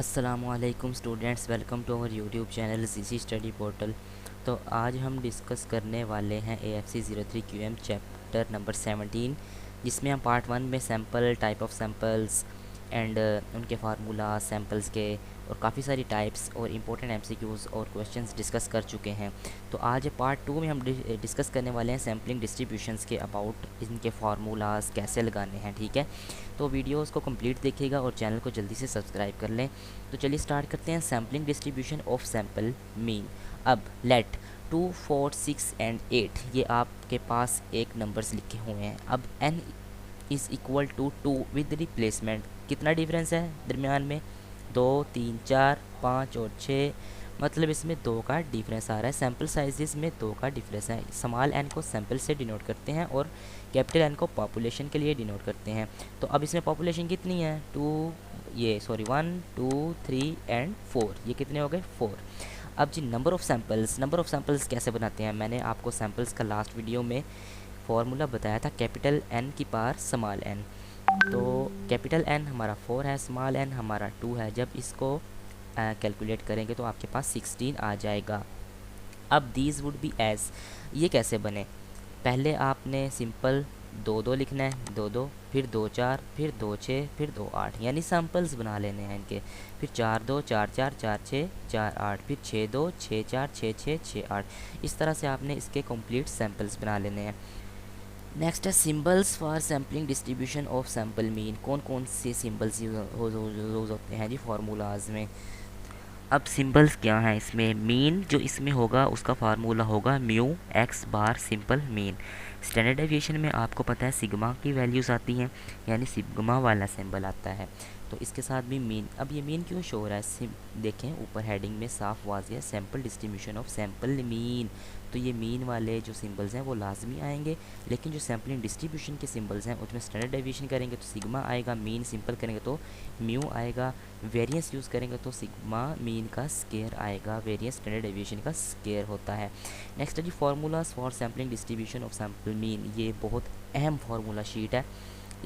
अस्सलामुअलैकुम students, welcome to our YouTube channel ज़ीज़ी study portal. तो आज हम डिस्कस करने वाले हैं AFC 03QM चैप्टर नंबर 17, जिसमें हम पार्ट 1 में sample, type of samples and उनके फार्मूला, सैम्पल्स के और काफ़ी सारी टाइप्स और इम्पोर्टेंट MCQs और क्वेश्चंस डिस्कस कर चुके हैं। तो आज पार्ट 2 में हम डिस्कस करने वाले हैं सैम्पलिंग डिस्ट्रीब्यूशंस के अबाउट, इनके फार्मूलाज कैसे लगाने हैं। ठीक है, तो वीडियोस को कंप्लीट देखिएगा और चैनल को जल्दी से सब्सक्राइब कर लें। तो चलिए स्टार्ट करते हैं। Sampling distribution of sample mean. अब लेट 2, 4, 6 एंड 8 ये आपके पास एक नंबर्स लिखे हुए हैं। अब n is equal to 2 with replacement. कितना डिफरेंस है दरमियान में? 2, 3, 4, 5 और 6, मतलब इसमें 2 का डिफरेंस आ रहा है। सैम्पल साइजेस में 2 का डिफरेंस है। स्मॉल एन को सैम्पल से डिनोट करते हैं और कैपिटल एन को पॉपुलेशन के लिए डिनोट करते हैं। तो अब इसमें पॉपुलेशन कितनी है? 1, 2, 3 एंड 4, ये कितने हो गए? 4। अब जी नंबर ऑफ़ सैम्पल्स कैसे बनाते हैं? मैंने आपको सैम्पल्स का लास्ट वीडियो में फॉर्मूला बताया था, कैपिटल एन की पावर स्मॉल एन। तो कैपिटल एन हमारा 4 है, स्मॉल एन हमारा 2 है। जब इसको कैलकुलेट करेंगे तो आपके पास 16 आ जाएगा। अब दीज वुड बी एज, ये कैसे बने? पहले आपने सिंपल 2 2 लिखना है, 2 2, फिर 2 4, फिर 2 6, फिर 2 8, यानी सैम्पल्स बना लेने हैं इनके। फिर 4 2 4 4 4 6 4 8, फिर 6 2 6 4 6 6 6 8। इस तरह से आपने इसके कंप्लीट सैम्पल्स बना लेने हैं। नेक्स्ट है symbols for sampling distribution of sample mean. कौन कौन से सिंबल्स यूज़ होते हैं जी फार्मूलाज में? अब सिंबल्स क्या हैं इसमें? मीन जो इसमें होगा उसका फार्मूला होगा म्यू एक्स बार सिंपल मीन। स्टैंडर्ड डेविएशन में आपको पता है सिग्मा की वैल्यूज़ आती हैं, यानी सिग्मा वाला सिंबल आता है। तो इसके साथ भी मीन। अब ये मीन क्यों शो हो रहा है? देखें ऊपर हेडिंग में साफ वाज़ेह है, sample distribution of sample mean. तो ये मीन वाले जो सिंबल्स हैं वो लाजमी आएंगे, लेकिन जो सैम्पलिंग डिस्ट्रीब्यूशन के सिंबल्स हैं उसमें स्टैंडर्ड डेविएशन करेंगे तो सिग्मा आएगा, मीन सिंपल करेंगे तो म्यू आएगा, वेरिएंस यूज़ करेंगे तो सिग्मा मीन का स्केयर आएगा। वेरिएंस स्टैंडर्ड डेविएशन का स्केयर होता है। नेक्स्ट है जी formulas for sampling distribution of sample mean. ये बहुत अहम फार्मूला शीट है,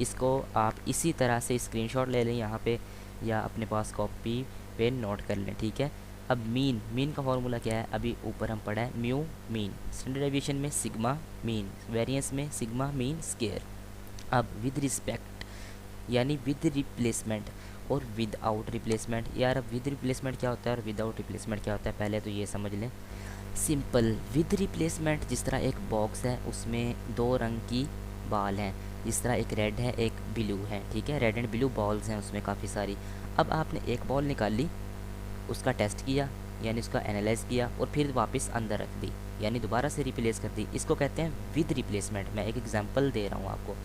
इसको आप इसी तरह से स्क्रीनशॉट ले लें यहाँ पे, या अपने पास कॉपी पे नोट कर लें। ठीक है, अब मीन का फार्मूला क्या है? अभी ऊपर हम पढ़ा है, म्यू मीन, स्टैंडर्ड डेविएशन में सिग्मा मीन, वेरिएंस में सिग्मा मीन स्केयर। अब विद रिस्पेक्ट यानी विद रिप्लेसमेंट और विदाउट रिप्लेसमेंट। यार अब विद रिप्लेसमेंट क्या होता है और विदाउट रिप्लेसमेंट क्या होता है, पहले तो ये समझ लें। सिंपल विद रिप्लेसमेंट, जिस तरह एक बॉक्स है उसमें 2 रंग की बॉल हैं, जिस तरह एक रेड है एक ब्लू है। ठीक है, रेड एंड ब्लू बॉल्स हैं उसमें काफ़ी सारी। अब आपने एक बॉल निकाल ली, उसका टेस्ट किया यानी उसका एनालाइज किया और फिर वापस अंदर रख दी, यानी दोबारा से रिप्लेस कर दी। इसको कहते हैं विद रिप्लेसमेंट। मैं एक एग्जांपल दे रहा हूँ आपको।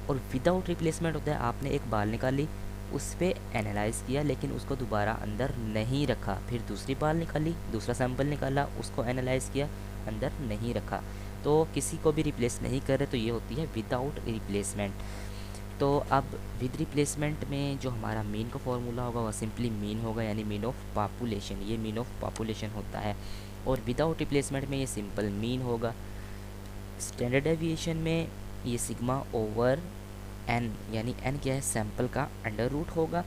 और विदाउट रिप्लेसमेंट होता है आपने एक बाल निकाली, उस पर एनालाइज़ किया लेकिन उसको दोबारा अंदर नहीं रखा, फिर दूसरी बाल निकाली, दूसरा सैंपल निकाला, उसको एनालाइज़ किया, अंदर नहीं रखा, तो किसी को भी रिप्लेस नहीं कर रहे, तो ये होती है विदाउट रिप्लेसमेंट। तो अब विद रिप्लेसमेंट में जो हमारा मीन का फॉर्मूला होगा वह सिंपली मीन होगा, यानी मीन ऑफ पॉपुलेशन। ये मीन ऑफ पॉपुलेशन होता है। और विदाउट रिप्लेसमेंट में ये सिंपल मीन होगा। स्टैंडर्ड डेविएशन में ये सिग्मा ओवर एन, यानी एन क्या है? सैंपल का अंडर रूट होगा।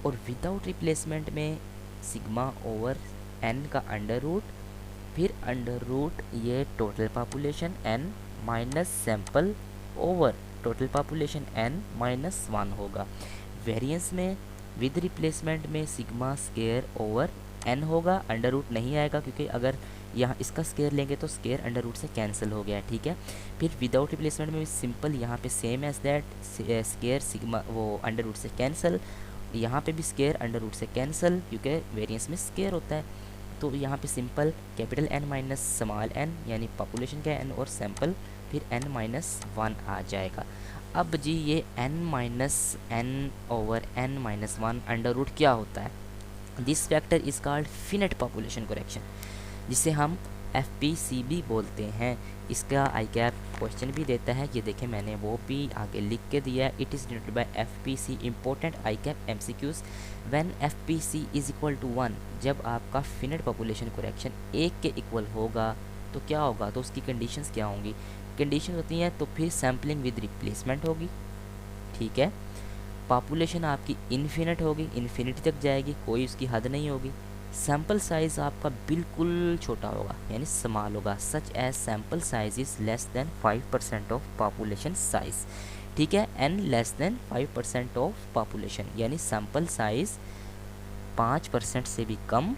और विदाउट रिप्लेसमेंट में सिग्मा ओवर एन का अंडर रूट, फिर अंडर रूट ये total population N minus sample over total population N minus 1 होगा। वेरिएंस में विद रिप्लेसमेंट में सिग्मा स्केयर ओवर एन होगा, अंडर रूट नहीं आएगा क्योंकि अगर यहाँ इसका स्केयर लेंगे तो स्केयर अंडर रूट से कैंसिल हो गया। ठीक है, फिर विदाउट रिप्लेसमेंट में सिंपल यहाँ पे same as that, square sigma वो अंडर रूट से कैंसिल, यहाँ पे भी स्केयर अंडर रूट से कैंसिल क्योंकि वेरिएंस में स्केयर होता है। तो यहाँ पे simple capital N minus small N, यानी पॉपुलेशन का एन और सैंपल, फिर एन माइनस 1 आ जाएगा। अब जी ये N minus N over N minus 1 under root क्या होता है? This factor is called finite population correction, जिसे हम FPC भी बोलते हैं। इसका आई कैप क्वेश्चन भी देता है, ये देखें मैंने वो भी आगे लिख के दिया है। It is denoted by FPC important I cap MCQs। When FPC is equal to 1, जब आपका फिनिट पॉपुलेशन करेक्शन 1 के इक्वल होगा तो क्या होगा? तो उसकी कंडीशंस क्या होंगी? कंडीशन होती हैं तो फिर सैम्पलिंग विद रिप्लेसमेंट होगी। ठीक है, पॉपुलेशन आपकी इन्फिनिट होगी, इन्फिनिटी तक जाएगी, कोई उसकी हद नहीं होगी। सैम्पल साइज़ आपका बिल्कुल छोटा होगा यानी स्मॉल होगा, such as sample size is less than 5% of population size. ठीक है, N less than 5% of population यानी सैम्पल साइज़ 5% से भी कम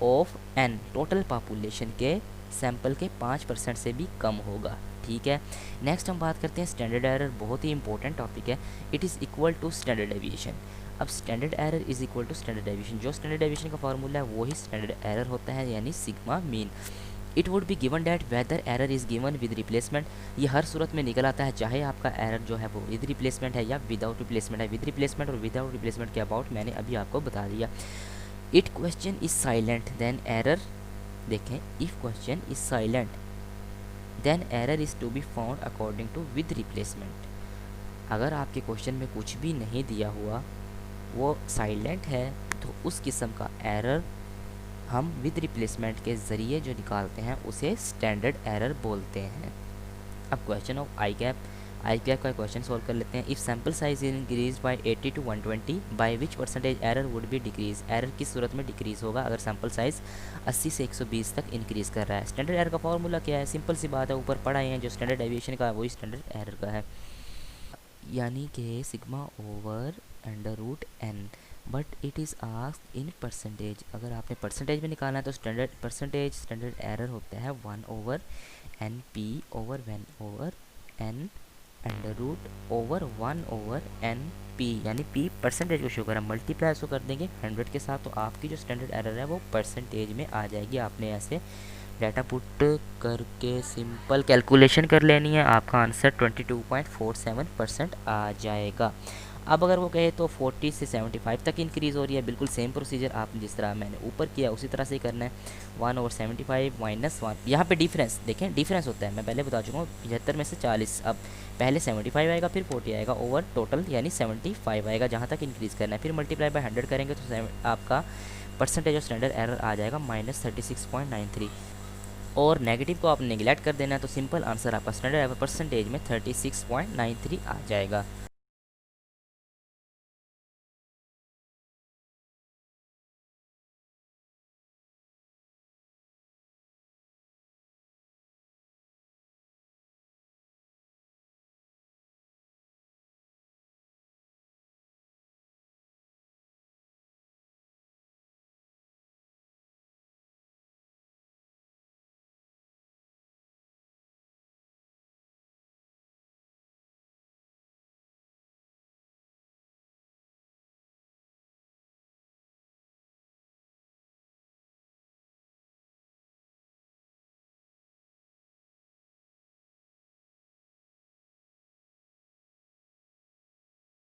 ऑफ एन, टोटल पॉपुलेशन के सैंपल के 5% से भी कम होगा। ठीक है, नेक्स्ट हम बात करते हैं स्टैंडर्ड एरर, बहुत ही इंपॉर्टेंट टॉपिक है। It is equal to standard deviation. अब standard error is equal to standard deviation, जो स्टैंडर्ड डेविएशन का फार्मूला है वही स्टैंडर्ड एरर होता है यानी sigma mean. It would be given that whether error is given with replacement, ये हर सूरत में निकल आता है चाहे आपका एरर जो है वो विद रिप्लेसमेंट है या विदाउट रिप्लेसमेंट है। विद रिप्लेसमेंट और विदाउट रिप्लेसमेंट के अबाउट मैंने अभी आपको बता दिया। It question is silent then error, देखें, if question is silent then error is to be found according to with replacement. अगर आपके क्वेश्चन में कुछ भी नहीं दिया हुआ, वो साइलेंट है, तो उस किस्म का एरर हम विद रिप्लेसमेंट के ज़रिए जो निकालते हैं उसे स्टैंडर्ड एरर बोलते हैं। अब क्वेश्चन ऑफ आई कैप का क्वेश्चन सॉल्व कर लेते हैं। If sample size increase by 80 to 120 by which percentage error would be decrease, error किस सूरत में डिक्रीज़ होगा अगर सैम्पल साइज़ 80 से 120 तक इंक्रीज़ कर रहा है। स्टैंडर्ड एरर का फॉर्मूला क्या है, सिंपल सी बात है, ऊपर पढ़ा है, जो स्टैंडर्ड डेविएशन का है वही स्टैंडर्ड एरर का है, यानी कि sigma over under root N, but it is asked in percentage. अगर आपने परसेंटेज में निकालना है तो स्टैंडर्ड एरर होता है 1 over n p over 1 over n under root over 1 over n p, यानी पी परसेंटेज को शो करा, मल्टीप्लाई उसको कर देंगे 100 के साथ, तो आपकी जो स्टैंडर्ड एरर है वो परसेंटेज में आ जाएगी। आपने ऐसे डाटा पुट करके सिंपल कैलकुलेशन कर लेनी है, आपका आंसर 22.47% आ जाएगा। अब अगर वो कहे तो 40 से 75 तक इंक्रीज़ हो रही है, बिल्कुल सेम प्रोसीजर आपने जिस तरह मैंने ऊपर किया उसी तरह से ही करना है। 1 ओवर 75 माइनस 1, यहाँ पे डिफरेंस देखें, डिफरेंस होता है, मैं पहले बता चुका हूँ, 75 में से 40, अब पहले 75 आएगा फिर 40 आएगा, ओवर टोटल यानी 75 आएगा जहाँ तक इंक्रीज़ करना है, फिर मल्टीप्लाई बाय 100 करेंगे तो आपका परसेंटेज ऑफ स्टैंडर्ड एरर आ जाएगा -36.93, और नेगेटिव को आप नेगलेक्ट कर देना है तो सिंपल आंसर आपका स्टैंडर्ड एरर परसेंटेज में 36.93 आ जाएगा।